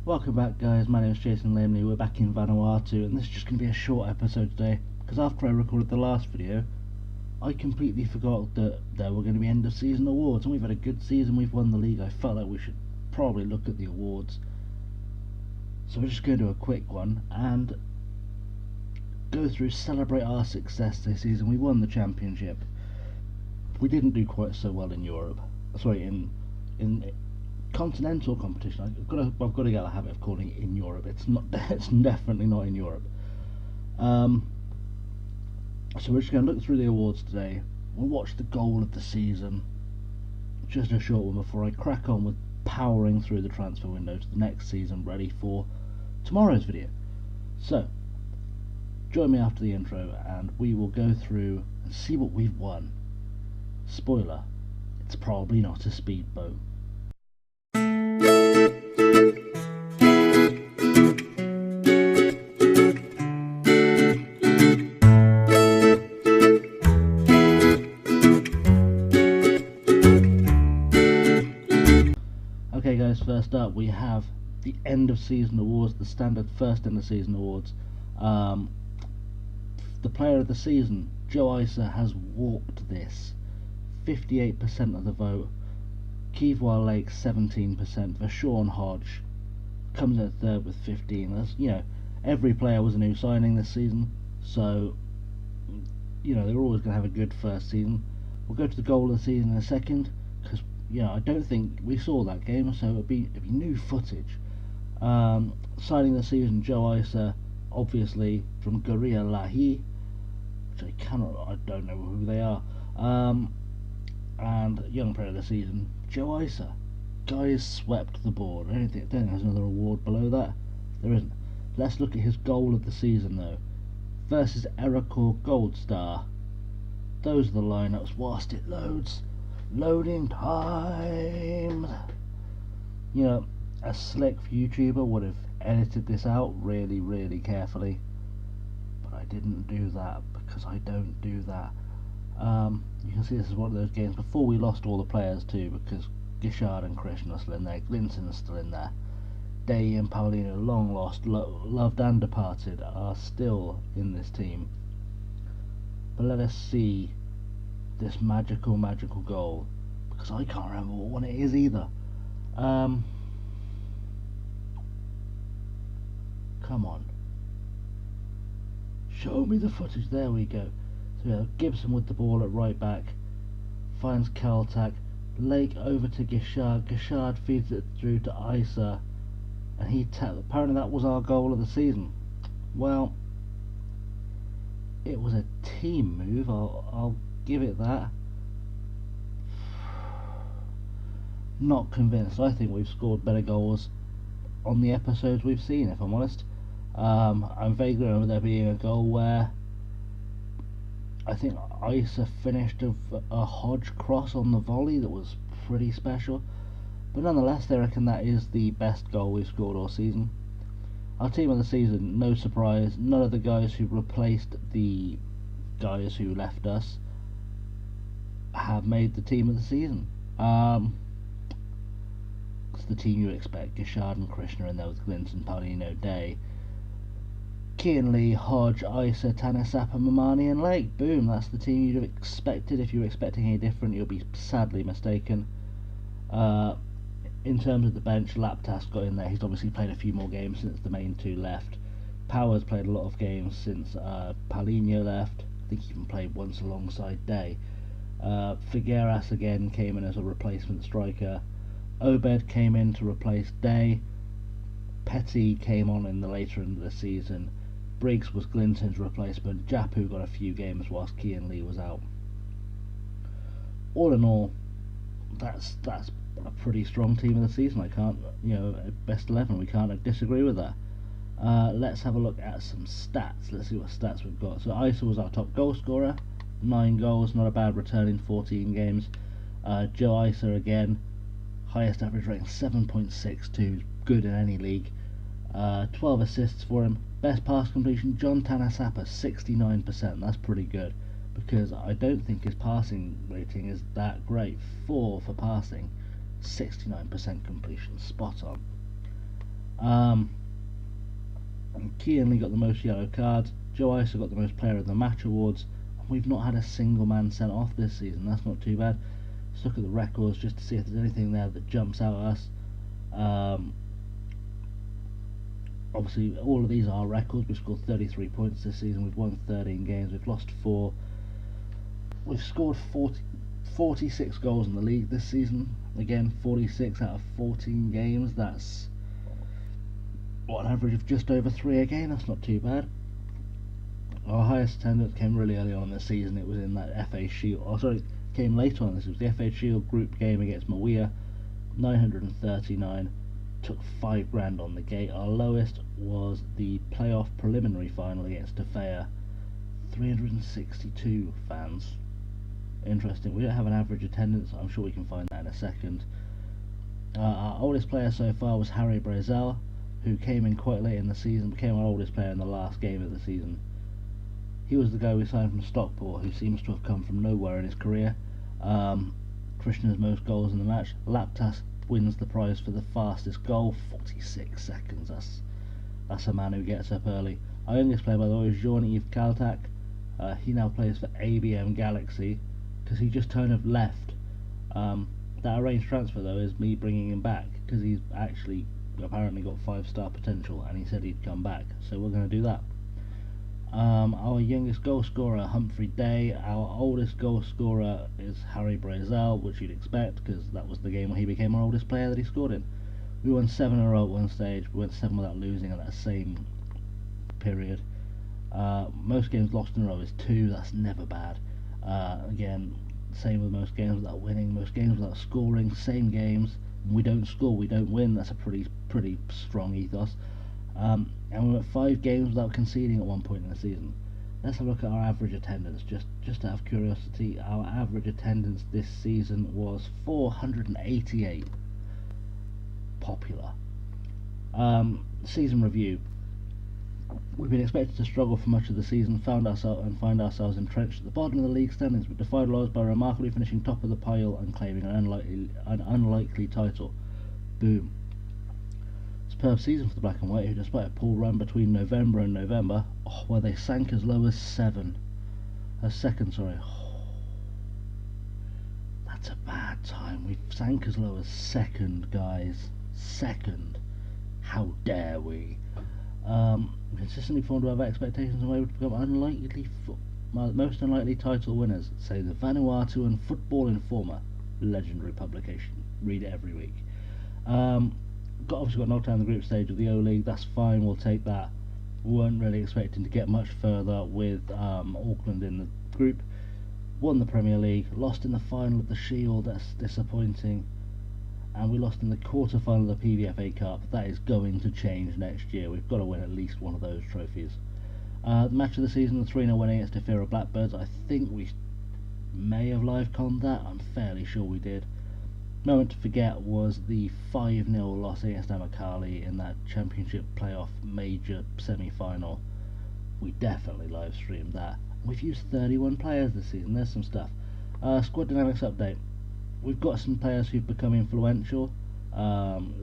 Welcome back, guys. My name is ChasingLamely. We're back in Vanuatu, and this is just going to be a short episode today because after I recorded the last video I completely forgot that there were going to be end of season awards, and we've had a good season. We've won the league. I felt like we should probably look at the awards, so we're just going to do a quick one and go through, celebrate our success this season. We won the championship. We didn't do quite so well in Europe, sorry, in continental competition. I've got to get the habit of calling it in Europe. It's not. It's definitely not in Europe. So we're just going to look through the awards today. We'll watch the goal of the season. Just a short one before I crack on with powering through the transfer window to the next season, ready for tomorrow's video. So join me after the intro, and we will go through and see what we've won. Spoiler: it's probably not a speedboat. Okay guys, first up we have the end of season awards, the standard first end of season awards. The player of the season, Joe Isa, has walked this. 58% of the vote. Keithwell Lake 17%. Varshawn Hodge comes in at third with 15. That's, every player was a new signing this season, so they were always going to have a good first season. We'll go to the goal of the season in a second, because I don't think we saw that game, so it'd be new footage. Signing the season, Joe Isa, obviously from Goria Lahi, which I don't know who they are. And young player of the season, Joe Isa. Guys swept the board. I don't think there's another award below that. There isn't. Let's look at his goal of the season though. Versus Ericor Goldstar. Those are the lineups whilst it loads. Loading time. A slick YouTuber would have edited this out really carefully, but I didn't do that because I don't do that. You can see this is one of those games before we lost all the players too, because Gishard and Krishna are still in there, Glinton is still in there, Day and Paulino, long lost, loved and departed, are still in this team. But let us see this magical goal, because I can't remember what one it is either. Come on, show me the footage. There we go. So we have Gibson with the ball at right back, finds Kaltak, Lake over to Gishard, Gishard feeds it through to Isa, and he apparently that was our goal of the season. Well, it was a team move, I'll give it that. Not convinced. I think we've scored better goals on the episodes we've seen, if I'm honest. I'm vaguely remember there being a goal where I think Isa finished a Hodge cross on the volley that was pretty special, but nonetheless I reckon that is the best goal we've scored all season. Our team of the season, no surprise, none of the guys who replaced the guys who left us have made the team of the season. It's the team you expect. Gishard and Krishna in there with Glinton, Paulino, Day, Kian Lee, Hodge, Isa, Tanasapa, Mamani and Lake. Boom, that's the team you'd have expected. If you were expecting any different, you'll be sadly mistaken. In terms of the bench, Laptas got in there. He's obviously played a few more games since the main two left. Powers played a lot of games since Paulinho left. I think he even played once alongside Day. Figueras again came in as a replacement striker. Obed came in to replace Day. Petty came on in the later end of the season. Briggs was Glinton's replacement. Japu got a few games whilst Kian Lee was out. All in all, that's a pretty strong team of the season. I can't, best 11. We can't disagree with that. Let's have a look at some stats. Let's see what stats we've got. So Isa was our top goal scorer, 9 goals, not a bad return in 14 games. Joe Isa again, highest average rating 7.62, good in any league. 12 assists for him. Best pass completion, John Tanasapa, 69%. That's pretty good, because I don't think his passing rating is that great. 4 for passing, 69% completion, spot Keane Lee got the most yellow cards. Joe Isa got the most player of the match awards. And we've not had a single man sent off this season. That's not too bad. Let's look at the records just to see if there's anything there that jumps out at us. Obviously, all of these are records. We've scored 33 points this season. We've won 13 games. We've lost 4. We've scored 46 goals in the league this season. Again, 46 out of 14 games. That's an average of just over 3 a game. That's not too bad. Our highest attendance came really early on in the season. It was in that FA Shield. Oh, sorry, it came later on. This was the FA Shield group game against Mawia. 939. Took $5,000 on the gate. Our lowest was the playoff preliminary final against Defea. 362 fans. Interesting. We don't have an average attendance. I'm sure we can find that in a second. Our oldest player so far was Harry Brazel, who came in quite late in the season, became our oldest player in the last game of the season. He was the guy we signed from Stockport, who seems to have come from nowhere in his career. Krishna's most goals in the match. Laptas wins the prize for the fastest goal, 46 seconds. That's a man who gets up early. Our youngest player, by the way, is Jean-Yves Kaltak. He now plays for ABM Galaxy, because he just kind of left. That arranged transfer, though, is me bringing him back, because he's actually apparently got 5-star potential, and he said he'd come back, so we're going to do that. Our youngest goal scorer, Humphrey Day. Our oldest goal scorer is Harry Brazel, which you'd expect, because that was the game where he became our oldest player that he scored in. We won 7 in a row at one stage. We went 7 without losing in that same period. Most games lost in a row is 2. That's never bad. Again, same with most games without winning, most games without scoring, same games. When we don't score, we don't win. That's a pretty strong ethos. And we went 5 games without conceding at one point in the season. Let's have a look at our average attendance, just out of curiosity. Our average attendance this season was 488. Popular. Season review. We've been expected to struggle for much of the season, find ourselves entrenched at the bottom of the league standings, but defied odds by remarkably finishing top of the pile and claiming an unlikely title. Boom. Superb season for the Black and White, who, despite a poor run between November and November, where they sank as low as second. That's a bad time. We sank as low as second, guys. Second. How dare we? Consistently performed above expectations and were able to become most unlikely title winners, say the Vanuatu and Football Informer, legendary publication. Read it every week. Obviously got knocked down the group stage of the O-League. That's fine, we'll take that. We weren't really expecting to get much further with Auckland in the group. Won the Premier League, lost in the final of the Shield. That's disappointing. And we lost in the quarter-final of the PVFA Cup. That is going to change next year. We've got to win at least one of those trophies. The match of the season, the 3-0 win against Defera Blackbirds. I think we may have live-conned that. I'm fairly sure we did. Moment to forget was the 5-0 loss against Amakali in that Championship Playoff Major semi-final. We definitely live-streamed that. We've used 31 players this season. There's some stuff. Squad dynamics update. We've got some players who've become influential.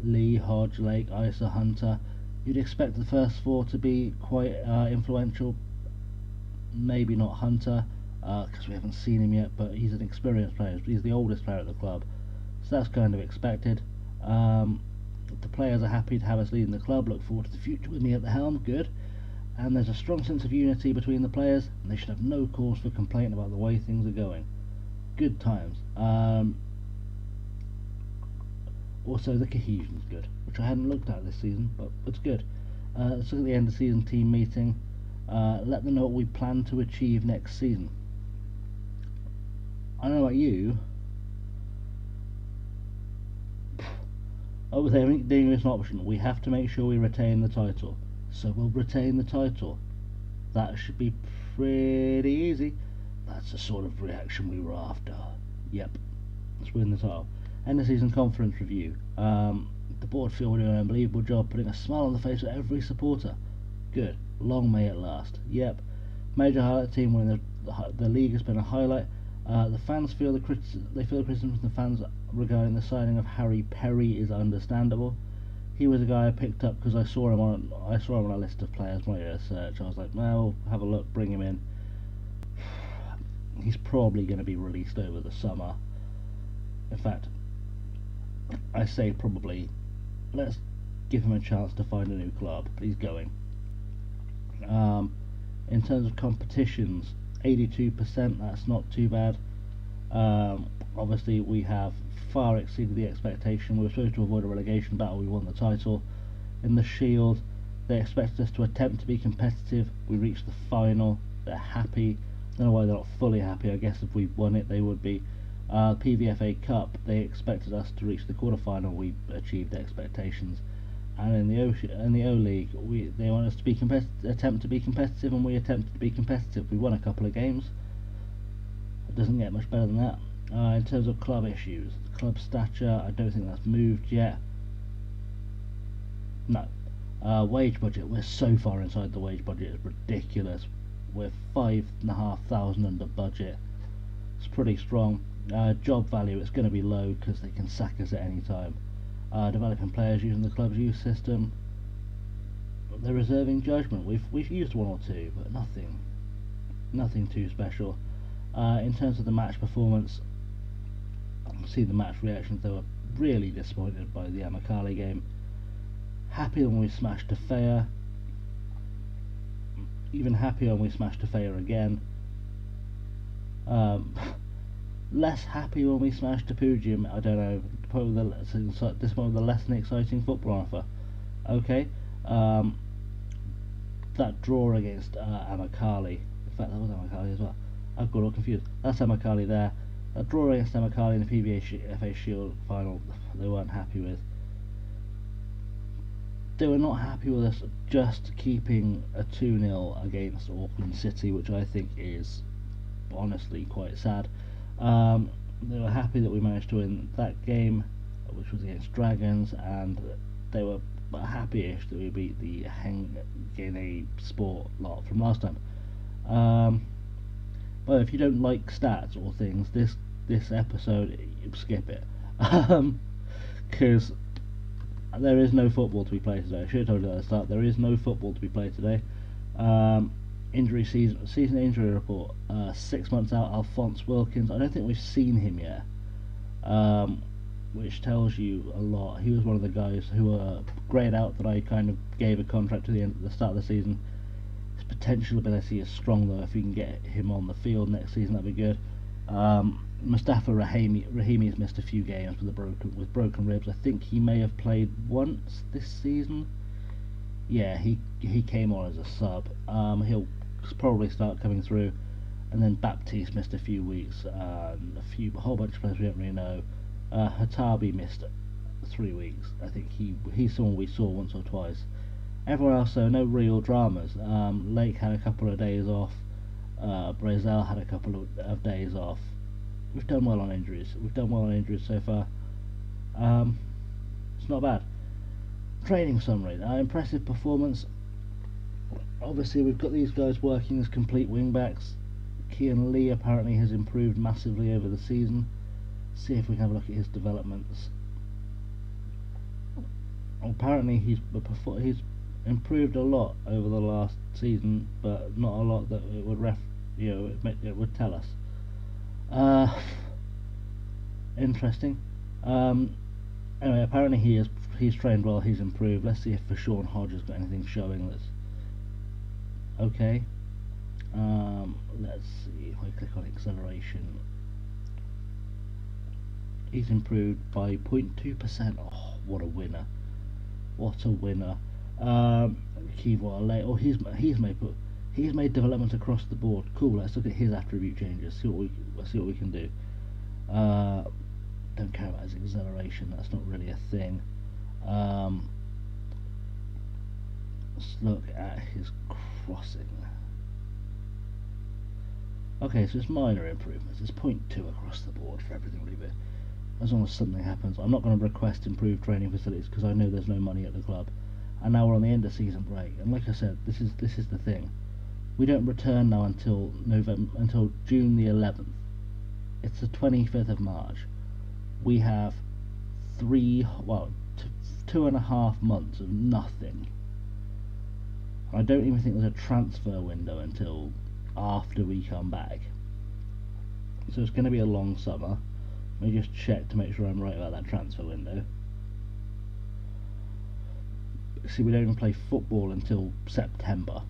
Lee, Hodge, Lake, Isa, Hunter. You'd expect the first 4 to be quite influential. Maybe not Hunter, because we haven't seen him yet, but he's an experienced player. He's the oldest player at the club, so that's kind of expected. The players are happy to have us leading the club, look forward to the future with me at the helm, good. And there's a strong sense of unity between the players, and they should have no cause for complaint about the way things are going. Good times. Also, the cohesion's good, which I hadn't looked at this season, but it's good. Let's look at the end of season team meeting. Let them know what we plan to achieve next season. I don't know about you. Over there, doing this an option. We have to make sure we retain the title, so we'll retain the title. That should be pretty easy. That's the sort of reaction we were after. Yep, let's win the title. End of season conference review. The board feel we're doing an unbelievable job putting a smile on the face of every supporter. Good. Long may it last. Yep. Major highlight, team winning the league has been a highlight. The fans feel the criticism from the fans regarding the signing of Harry Perry is understandable. he was a guy I picked up because I saw him on a list of players when I did a search. I was like, well, have a look, bring him in. He's probably going to be released over the summer. In fact, I say probably, let's give him a chance to find a new club. He's going. In terms of competitions, 82%, that's not too bad. Obviously we have far exceeded the expectation. We were supposed to avoid a relegation battle, we won the title. In the Shield, they expected us to attempt to be competitive. We reached the final. They're happy. I don't know why they're not fully happy. I guess if we won it they would be. PVFA Cup, they expected us to reach the quarterfinal. We achieved expectations. And in the O League, they want us to be attempt to be competitive, and we attempted to be competitive. We won a couple of games. It doesn't get much better than that. In terms of club issues, club stature, I don't think that's moved yet. No. Wage budget, we're so far inside the wage budget, it's ridiculous. We're 5,500 under budget. It's pretty strong. Job value, it's going to be low because they can sack us at any time. Developing players using the club's youth system. The reserving judgment, we've used one or two, but nothing too special. In terms of the match performance, see the match reactions, they were really disappointed by the Amicali game. Happy when we smashed Defea. Even happier when we smashed Defea again. Less happy when we smashed Tapugium. I don't know. This one with the less than exciting football offer. Okay. That draw against Amicali. In fact, that was Amicali as well. I've got all confused. That's Amicali there. That draw against Amicali in the PVFA Shield final, they weren't happy with. They were not happy with us just keeping a 2-0 against Auckland City, which I think is honestly quite sad. They were happy that we managed to win that game, which was against Dragons, and they were happy-ish that we beat the Hengene Sport lot from last time. But if you don't like stats or things, this episode, skip it, because there is no football to be played today. I should have told you that at the start. There is no football to be played today. Injury season injury report. 6 months out, Alphonse Wilkins. I don't think we've seen him yet, which tells you a lot. He was one of the guys who were greyed out that I kind of gave a contract to the start of the season. His potential ability is strong though. If we can get him on the field next season, that'd be good. Mustafa Rahimi's missed a few games with broken ribs. I think he may have played once this season. Yeah, he came on as a sub. He'll probably start coming through. And then Baptiste missed a few weeks. A whole bunch of players we don't really know. Hatabi missed 3 weeks. I think he's someone we saw once or twice. Everyone else though, no real dramas. Lake had a couple of days off. Brazil had a couple of days off. We've done well on injuries. So far. It's not bad. Training summary. Impressive performance. Obviously, we've got these guys working as complete wing backs. Kian Lee apparently has improved massively over the season. See if we can have a look at his developments. Apparently, he's improved a lot over the last season, but not a lot that it would it would tell us. Interesting. Anyway, apparently he's trained well, he's improved. Let's see if for Sean Hodge has got anything showing that's okay. Let's see if I click on acceleration. He's improved by 0.2%. Oh, what a winner! What a winner! He's made development across the board. Cool. Let's look at his attribute changes. See what we can do. Don't care about his acceleration. That's not really a thing. Let's look at his crossing. Okay, so it's minor improvements. It's 0.2 across the board for everything really. As long as something happens. I'm not going to request improved training facilities because I know there's no money at the club. And now we're on the end of season break. And like I said, this is the thing. We don't return now until June the 11th. It's the 25th of March. We have 2.5 months of nothing. I don't even think there's a transfer window until after we come back. So it's going to be a long summer. Let me just check to make sure I'm right about that transfer window. See, we don't even play football until September.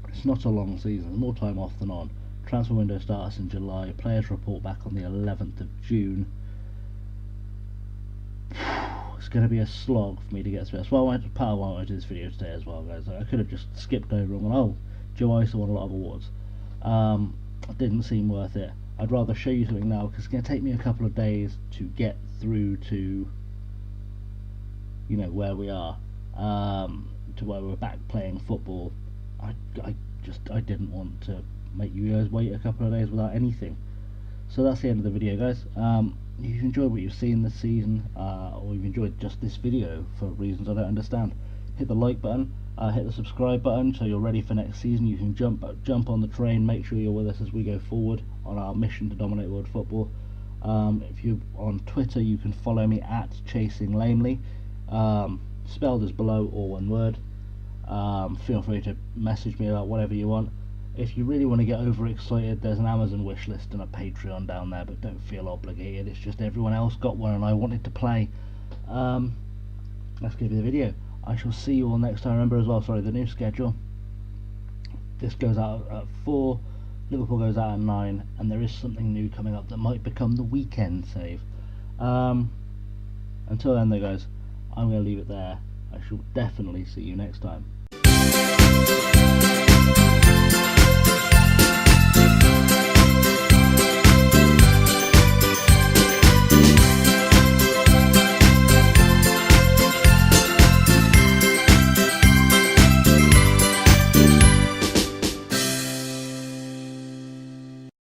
It's not a long season, there's more time off than on. Transfer window starts in July, players report back on the 11th of June. It's going to be a slog for me to get through. That's why I wanted to do this video today as well, guys. I could have just skipped over and gone, oh, Joe Ice won a lot of awards. It didn't seem worth it. I'd rather show you something now, because it's going to take me a couple of days to get through to, you know, where we are, to where we're back playing football. I didn't want to make you guys wait a couple of days without anything. So that's the end of the video, guys. If you've enjoyed what you've seen this season, or you've enjoyed just this video for reasons I don't understand, hit the like button, hit the subscribe button so you're ready for next season. You can jump on the train, make sure you're with us as we go forward on our mission to dominate world football. If you're on Twitter, you can follow me at ChasingLamely, spelled as below, all one word. Feel free to message me about whatever you want. If you really want to get overexcited, there's an Amazon wishlist and a Patreon down there, but don't feel obligated. It's just everyone else got one and I wanted to play. That's going to be the video. I shall see you all next time. Remember as well, sorry, the new schedule. This goes out at 4, Liverpool goes out at 9, and there is something new coming up that might become the weekend save. Until then though, guys, I'm going to leave it there. I shall definitely see you next time.